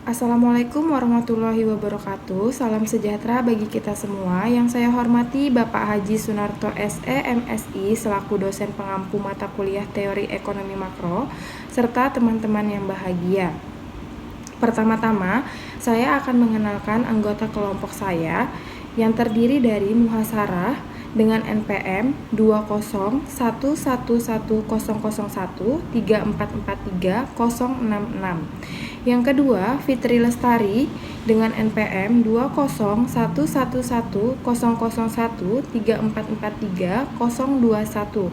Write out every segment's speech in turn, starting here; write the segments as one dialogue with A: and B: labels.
A: Assalamualaikum warahmatullahi wabarakatuh. Salam sejahtera bagi kita semua. Yang saya hormati Bapak Haji Sunarto SE MSI selaku dosen pengampu mata kuliah Teori Ekonomi Makro serta teman-teman yang bahagia. Pertama-tama, saya akan mengenalkan anggota kelompok saya yang terdiri dari muhasarah dengan NPM 201110013443066. Yang kedua, Fitri Lestari dengan NPM 201110013443021.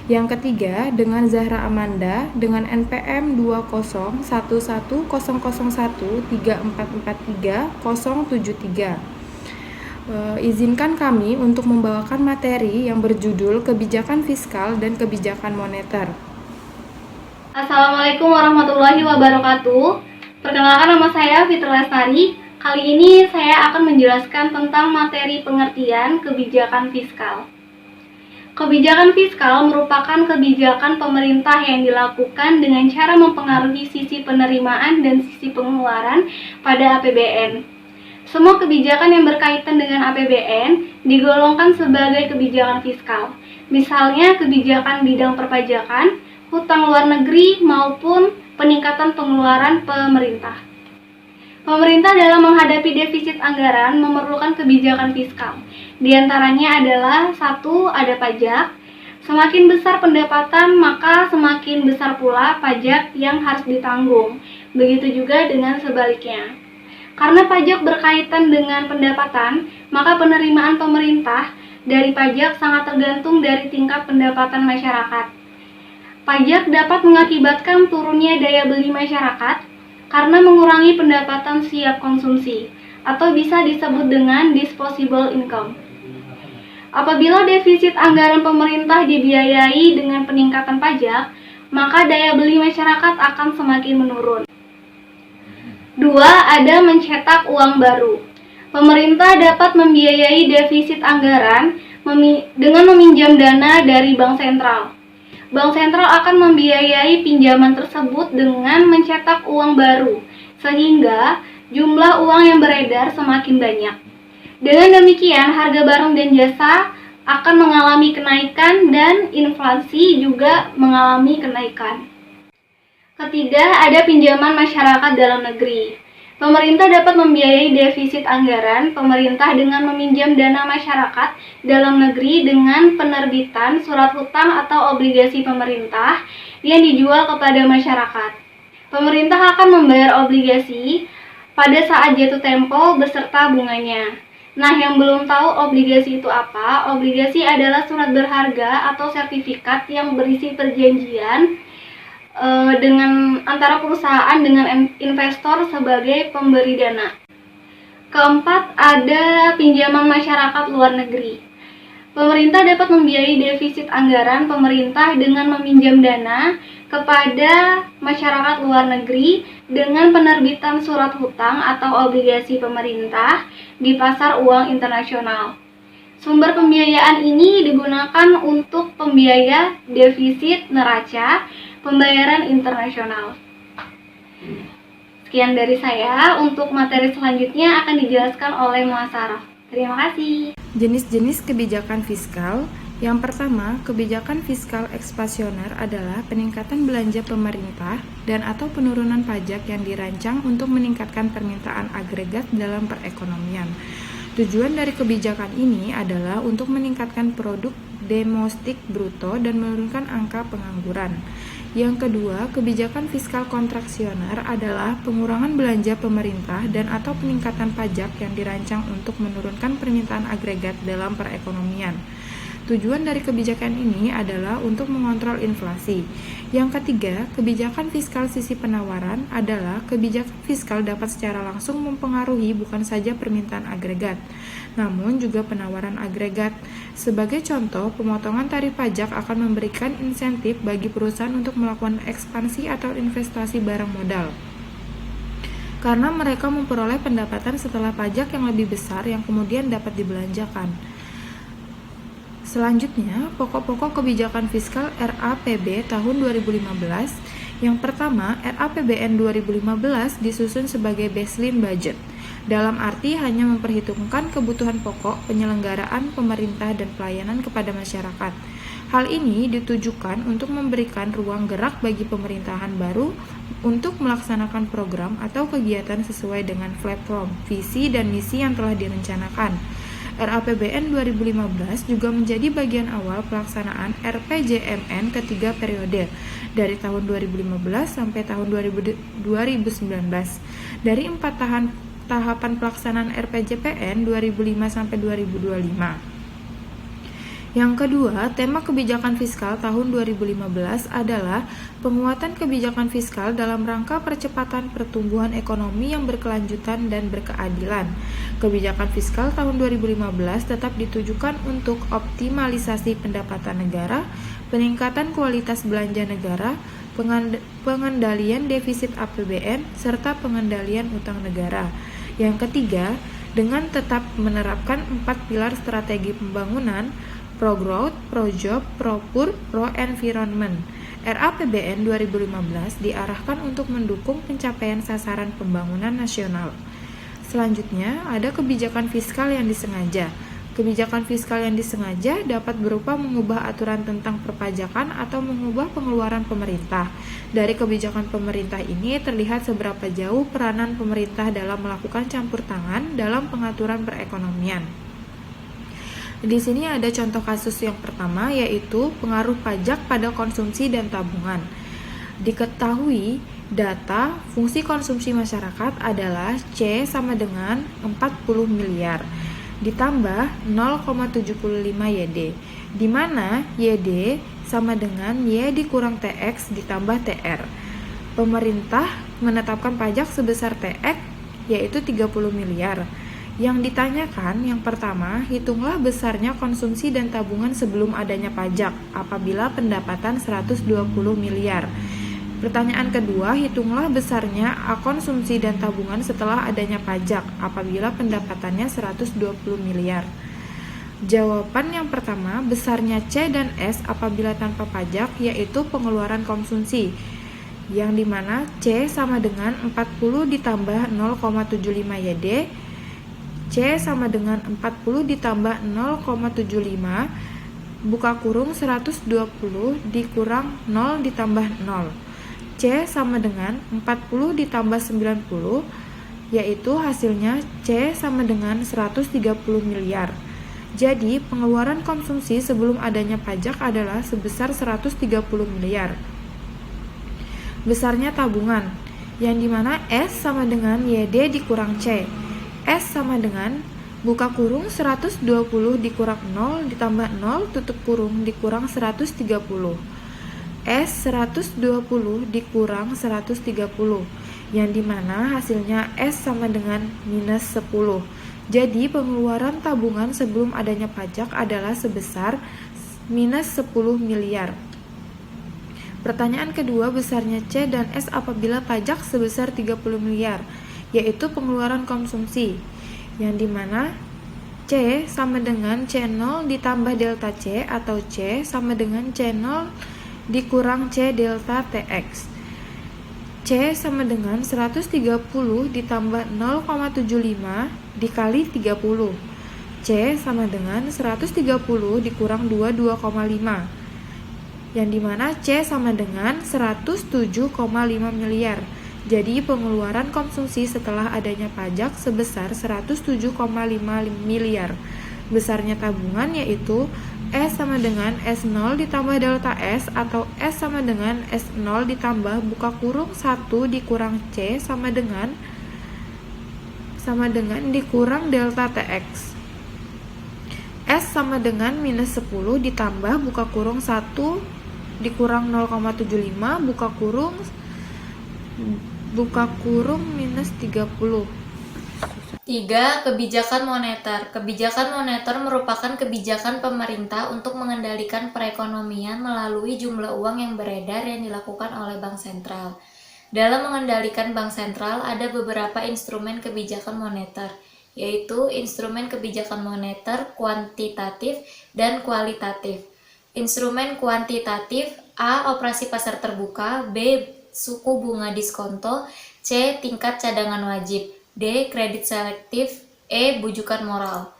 A: Yang ketiga, dengan Zahra Amanda dengan NPM 2011113443073. Izinkan kami untuk membawakan materi yang berjudul Kebijakan Fiskal dan Kebijakan Moneter.
B: Assalamualaikum warahmatullahi wabarakatuh. Perkenalkan, nama saya Fitri Lestari. Kali ini saya akan menjelaskan tentang materi pengertian kebijakan fiskal. Kebijakan fiskal merupakan kebijakan pemerintah yang dilakukan dengan cara mempengaruhi sisi penerimaan dan sisi pengeluaran pada APBN. Semua kebijakan yang berkaitan dengan APBN digolongkan sebagai kebijakan fiskal. Misalnya kebijakan bidang perpajakan, hutang luar negeri, maupun peningkatan pengeluaran pemerintah. Pemerintah dalam menghadapi defisit anggaran memerlukan kebijakan fiskal. Di antaranya adalah 1. Ada pajak. Semakin besar pendapatan, maka semakin besar pula pajak yang harus ditanggung. Begitu juga dengan sebaliknya. Karena pajak berkaitan dengan pendapatan, maka penerimaan pemerintah dari pajak sangat tergantung dari tingkat pendapatan masyarakat. Pajak dapat mengakibatkan turunnya daya beli masyarakat karena mengurangi pendapatan siap konsumsi, atau bisa disebut dengan disposable income. Apabila defisit anggaran pemerintah dibiayai dengan peningkatan pajak, maka daya beli masyarakat akan semakin menurun. 2. Ada mencetak uang baru. Pemerintah dapat membiayai defisit anggaran dengan meminjam dana dari bank sentral. Bank sentral akan membiayai pinjaman tersebut dengan mencetak uang baru, sehingga jumlah uang yang beredar semakin banyak. Dengan demikian, harga barang dan jasa akan mengalami kenaikan dan inflasi juga mengalami kenaikan. Ketiga, ada pinjaman masyarakat dalam negeri. Pemerintah dapat membiayai defisit anggaran pemerintah dengan meminjam dana masyarakat dalam negeri dengan penerbitan surat hutang atau obligasi pemerintah yang dijual kepada masyarakat. Pemerintah akan membayar obligasi pada saat jatuh tempo beserta bunganya. Nah, yang belum tahu obligasi itu apa? Obligasi adalah surat berharga atau sertifikat yang berisi perjanjian dengan antara perusahaan dengan investor sebagai pemberi dana. Keempat, ada pinjaman masyarakat luar negeri. Pemerintah dapat membiayai defisit anggaran pemerintah dengan meminjam dana kepada masyarakat luar negeri dengan penerbitan surat hutang atau obligasi pemerintah di pasar uang internasional. Sumber pembiayaan ini digunakan untuk pembiaya defisit neraca pembayaran internasional. Sekian dari saya. Untuk materi selanjutnya akan dijelaskan oleh muhasarah. Terima kasih.
A: Jenis-jenis kebijakan fiskal. Yang pertama, kebijakan fiskal ekspansioner adalah peningkatan belanja pemerintah dan atau penurunan pajak yang dirancang untuk meningkatkan permintaan agregat dalam perekonomian. Tujuan dari kebijakan ini adalah untuk meningkatkan produk domestik bruto dan menurunkan angka pengangguran. Yang kedua, kebijakan fiskal kontraksioner adalah pengurangan belanja pemerintah dan atau peningkatan pajak yang dirancang untuk menurunkan permintaan agregat dalam perekonomian. Tujuan dari kebijakan ini adalah untuk mengontrol inflasi. Yang ketiga, kebijakan fiskal sisi penawaran adalah kebijakan fiskal dapat secara langsung mempengaruhi bukan saja permintaan agregat, namun juga penawaran agregat. Sebagai contoh, pemotongan tarif pajak akan memberikan insentif bagi perusahaan untuk melakukan ekspansi atau investasi barang modal, karena mereka memperoleh pendapatan setelah pajak yang lebih besar yang kemudian dapat dibelanjakan. Selanjutnya, pokok-pokok kebijakan fiskal RAPB tahun 2015 Yang pertama, RAPBN 2015 disusun sebagai baseline budget, dalam arti hanya memperhitungkan kebutuhan pokok penyelenggaraan pemerintah dan pelayanan kepada masyarakat. Hal ini ditujukan untuk memberikan ruang gerak bagi pemerintahan baru untuk melaksanakan program atau kegiatan sesuai dengan platform, visi, dan misi yang telah direncanakan. RAPBN 2015 juga menjadi bagian awal pelaksanaan RPJMN ketiga periode dari tahun 2015 sampai tahun 2019. Dari 4 tahapan pelaksanaan RPJPN 2005 sampai 2025. Yang kedua, tema kebijakan fiskal tahun 2015 adalah penguatan kebijakan fiskal dalam rangka percepatan pertumbuhan ekonomi yang berkelanjutan dan berkeadilan. Kebijakan fiskal tahun 2015 tetap ditujukan untuk optimalisasi pendapatan negara, peningkatan kualitas belanja negara, pengendalian defisit APBN, serta pengendalian utang negara. Yang ketiga, dengan tetap menerapkan 4 pilar strategi pembangunan, Pro-Growth, Pro-Job, Pro-Poor, Pro-Environment. RAPBN 2015 diarahkan untuk mendukung pencapaian sasaran pembangunan nasional. Selanjutnya, ada kebijakan fiskal yang disengaja. Kebijakan fiskal yang disengaja dapat berupa mengubah aturan tentang perpajakan atau mengubah pengeluaran pemerintah. Dari kebijakan pemerintah ini terlihat seberapa jauh peranan pemerintah dalam melakukan campur tangan dalam pengaturan perekonomian. Di sini ada contoh kasus yang pertama, yaitu pengaruh pajak pada konsumsi dan tabungan. Diketahui data fungsi konsumsi masyarakat adalah C sama dengan 40 miliar ditambah 0,75 YD, di mana YD sama dengan Y dikurang TX ditambah TR. Pemerintah menetapkan pajak sebesar TX, yaitu 30 miliar. Yang ditanyakan yang pertama, hitunglah besarnya konsumsi dan tabungan sebelum adanya pajak apabila pendapatan 120 miliar. Pertanyaan kedua, hitunglah besarnya konsumsi dan tabungan setelah adanya pajak apabila pendapatannya 120 miliar. Jawaban yang pertama, besarnya C dan S apabila tanpa pajak, yaitu pengeluaran konsumsi, yang dimana C sama dengan 40 ditambah 0,75 YD, C sama dengan 40 ditambah 0,75 buka kurung 120 dikurang 0 ditambah 0. C sama dengan 40 ditambah 90, yaitu hasilnya C sama dengan 130 miliar. Jadi, pengeluaran konsumsi sebelum adanya pajak adalah sebesar 130 miliar. Besarnya tabungan, yang dimana S sama dengan YD dikurang C. S sama dengan buka kurung 120 dikurang 0 ditambah 0 tutup kurung dikurang 130. S 120 dikurang 130, yang dimana hasilnya S sama dengan minus 10. Jadi pengeluaran tabungan sebelum adanya pajak adalah sebesar minus 10 miliar. Pertanyaan kedua, besarnya C dan S apabila pajak sebesar 30 miliar, yaitu pengeluaran konsumsi, yang dimana C sama dengan C0 ditambah delta C atau C sama dengan C0 dikurang C delta TX. C sama dengan 130 ditambah 0,75 dikali 30. C sama dengan 130 dikurang 2,5, yang dimana C sama dengan 107,5 miliar. Jadi pengeluaran konsumsi setelah adanya pajak sebesar 107,5 miliar. Besarnya tabungan yaitu S sama dengan S0 ditambah delta S atau S sama dengan S0 ditambah buka kurung 1 dikurang C sama dengan dikurang delta TX. S sama dengan minus 10 ditambah buka kurung 1 dikurang 0,75 buka kurung minus 30.
C: 3. Kebijakan moneter. Kebijakan moneter merupakan kebijakan pemerintah untuk mengendalikan perekonomian melalui jumlah uang yang beredar yang dilakukan oleh Bank Sentral. Dalam mengendalikan Bank Sentral ada beberapa instrumen kebijakan moneter, yaitu instrumen kebijakan moneter kuantitatif dan kualitatif. Instrumen kuantitatif: A. Operasi pasar terbuka, B. suku bunga diskonto. C. Tingkat cadangan wajib. D. Kredit selektif. E. Bujukan moral.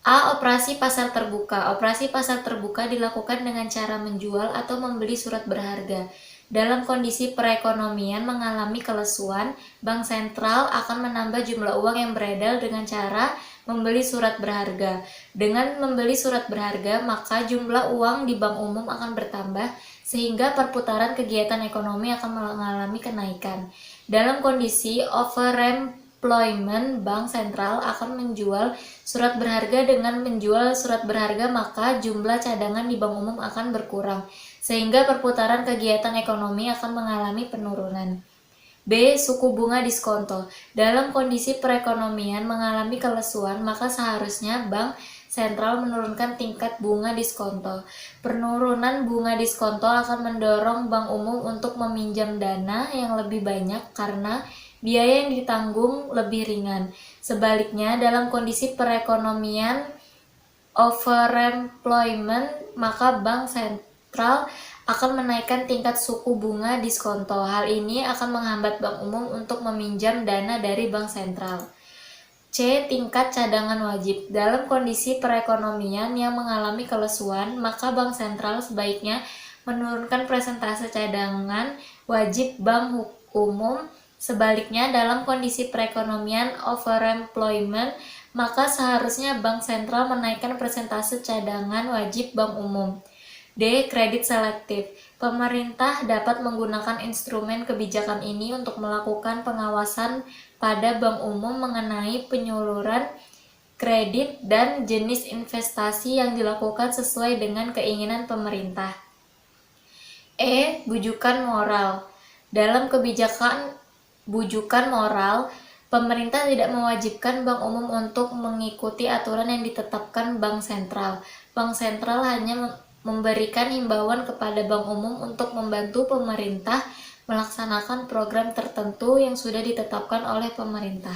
C: A. Operasi pasar terbuka. Operasi pasar terbuka dilakukan dengan cara menjual atau membeli surat berharga. Dalam kondisi perekonomian mengalami kelesuan, Bank Sentral akan menambah jumlah uang yang beredar dengan cara membeli surat berharga. Dengan membeli surat berharga, maka jumlah uang di bank umum akan bertambah, sehingga perputaran kegiatan ekonomi akan mengalami kenaikan. Dalam kondisi overemployment, Bank Sentral akan menjual surat berharga. Dengan menjual surat berharga, maka jumlah cadangan di bank umum akan berkurang, sehingga perputaran kegiatan ekonomi akan mengalami penurunan. B. Suku bunga diskonto. Dalam kondisi perekonomian mengalami kelesuan, maka seharusnya Bank Sentral menurunkan tingkat bunga diskonto. Penurunan bunga diskonto akan mendorong bank umum untuk meminjam dana yang lebih banyak karena biaya yang ditanggung lebih ringan. Sebaliknya, dalam kondisi perekonomian overemployment, maka Bank Sentral akan menaikkan tingkat suku bunga diskonto. Hal ini akan menghambat bank umum untuk meminjam dana dari Bank Sentral. C. Tingkat cadangan wajib. Dalam kondisi perekonomian yang mengalami kelesuan, maka Bank Sentral sebaiknya menurunkan persentase cadangan wajib bank umum. Sebaliknya, dalam kondisi perekonomian overemployment, maka seharusnya Bank Sentral menaikkan persentase cadangan wajib bank umum. D. Kredit selektif. Pemerintah dapat menggunakan instrumen kebijakan ini untuk melakukan pengawasan pada bank umum mengenai penyaluran kredit dan jenis investasi yang dilakukan sesuai dengan keinginan pemerintah. E. Bujukan moral. Dalam kebijakan bujukan moral, pemerintah tidak mewajibkan bank umum untuk mengikuti aturan yang ditetapkan Bank Sentral. Bank Sentral hanya memberikan himbauan kepada bank umum untuk membantu pemerintah melaksanakan program tertentu yang sudah ditetapkan oleh pemerintah.